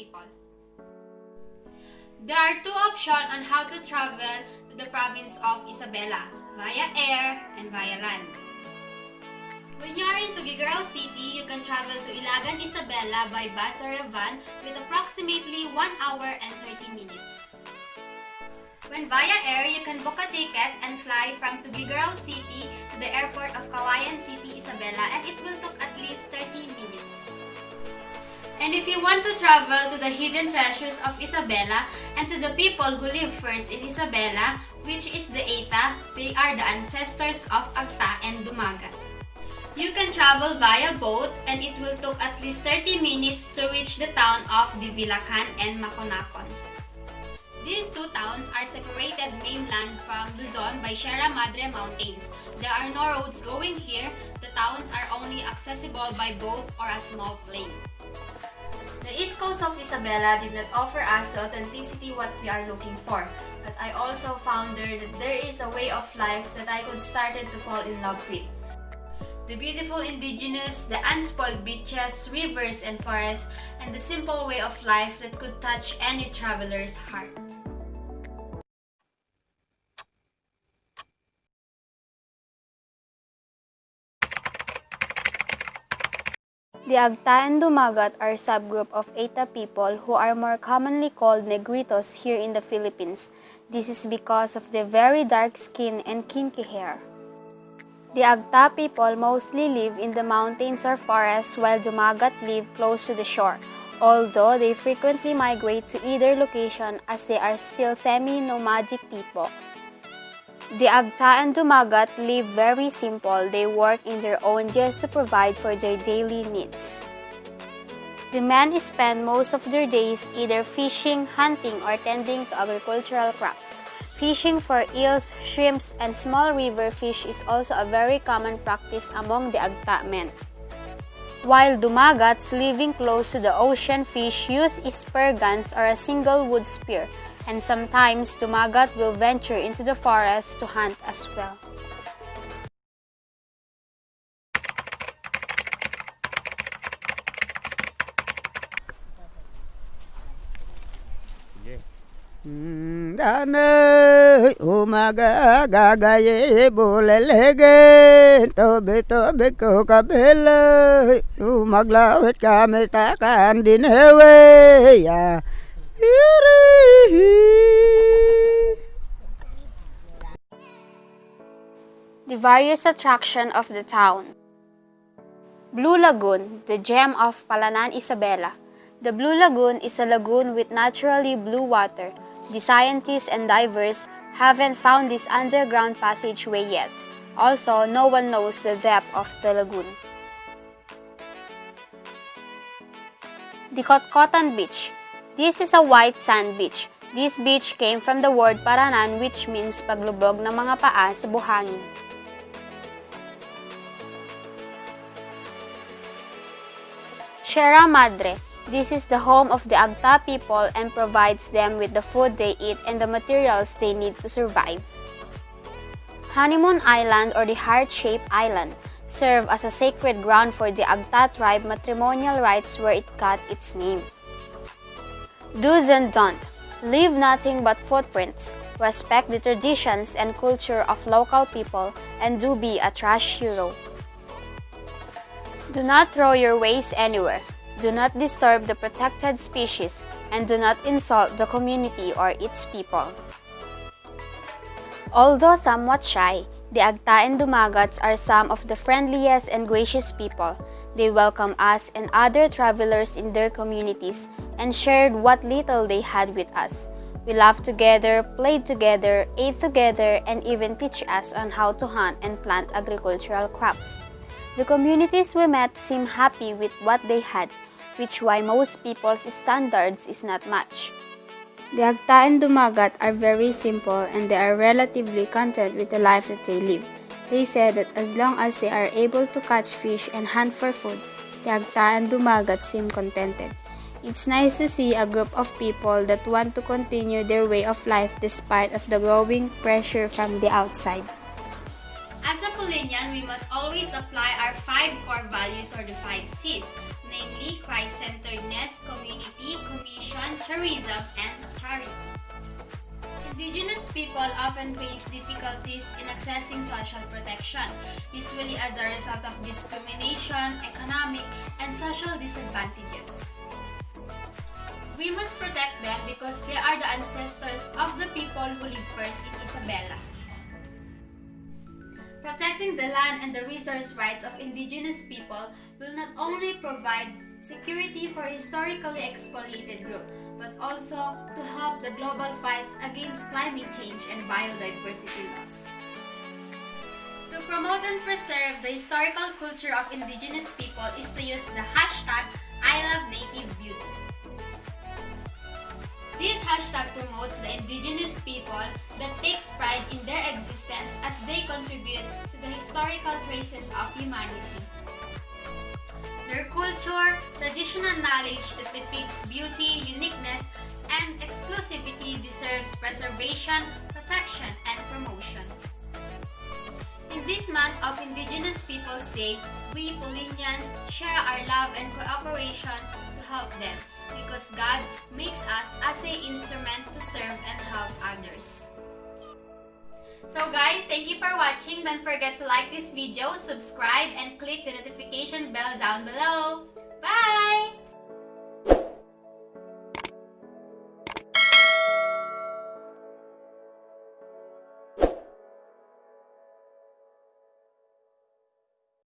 people. There are two options on how to travel to the province of Isabela, via air and via land. When you are in Tuguegarao City, you can travel to Ilagan, Isabela by bus or a van with approximately 1 hour and 30 minutes. When via air, you can book a ticket and fly from Tuguegarao City to the airport of Kawayan City, Isabela, and it will take at least 30 minutes. And if you want to travel to the hidden treasures of Isabela and to the people who live first in Isabela, which is the AGTA, they are the ancestors of AGTA and DUMAGAT. You can travel via boat and it will take at least 30 minutes to reach the town of Divilacan and Maconacon. These two towns are separated mainland from Luzon by Sierra Madre Mountains. There are no roads going here. The towns are only accessible by boat or a small plane. The east coast of Isabela did not offer us the authenticity what we are looking for, but I also found that there is a way of life that I could started to fall in love with. The beautiful indigenous, the unspoiled beaches, rivers and forests, and the simple way of life that could touch any traveler's heart. The AGTA and DUMAGAT are a subgroup of AGTA people who are more commonly called Negritos here in the Philippines. This is because of their very dark skin and kinky hair. The AGTA people mostly live in the mountains or forests while DUMAGAT live close to the shore, although they frequently migrate to either location as they are still semi-nomadic people. The AGTA and DUMAGAT live very simple. They work in their own just to provide for their daily needs. The men spend most of their days either fishing, hunting, or tending to agricultural crops. Fishing for eels, shrimps, and small river fish is also a very common practice among the AGTA men. While DUMAGATs living close to the ocean fish use spear guns or a single wood spear, and sometimes DUMAGAT will venture into the forest to hunt as well. Danay umaga gagaye bulelege tobe tobe ko kabela umaglawit kami takan dinewe ya The various attractions of the town. Blue Lagoon, the gem of Palanan, Isabela. The Blue Lagoon is a lagoon with naturally blue water. The scientists and divers haven't found this underground passageway yet. Also, no one knows the depth of the lagoon. The Kotkotan Beach. This is a white sand beach. This beach came from the word Paranan, which means paglubog ng mga paa sa buhangin. Sierra Madre. This is the home of the AGTA people and provides them with the food they eat and the materials they need to survive. Honeymoon Island or the Heart-Shaped Island serve as a sacred ground for the AGTA tribe matrimonial rites where it got its name. Do's and don't. Leave nothing but footprints. Respect the traditions and culture of local people and do be a trash hero. Do not throw your waste anywhere. Do not disturb the protected species, and do not insult the community or its people. Although somewhat shy, the AGTA and DUMAGATs are some of the friendliest and gracious people. They welcome us and other travelers in their communities and shared what little they had with us. We laughed together, played together, ate together, and even teach us on how to hunt and plant agricultural crops. The communities we met seemed happy with what they had, which why most people's standards is not much. The AGTA and DUMAGAT are very simple and they are relatively content with the life that they live. They said that as long as they are able to catch fish and hunt for food, the AGTA and DUMAGAT seem contented. It's nice to see a group of people that want to continue their way of life despite of the growing pressure from the outside. As a Polinian, we must always apply our 5 core values or the 5 C's, namely Christ-centeredness, community, tourism, and charity. Indigenous people often face difficulties in accessing social protection, usually as a result of discrimination, economic, and social disadvantages. We must protect them because they are the ancestors of the people who lived first in Isabela. Protecting the land and the resource rights of indigenous people will not only provide security for historically exploited groups, but also to help the global fights against climate change and biodiversity loss. To promote and preserve the historical culture of indigenous people is to use the hashtag #ILoveNativeBeauty. This hashtag promotes the indigenous people that takes pride in their existence as they contribute to the historical traces of humanity. Their culture, traditional knowledge that depicts beauty, uniqueness, and exclusivity deserves preservation, protection, and promotion. In this month of Indigenous Peoples Day, we Polinians share our love and cooperation to help them, because God makes us as an instrument to serve and help others. So guys, thank you for watching. Don't forget to like this video, subscribe, and click the notification bell down below. Bye!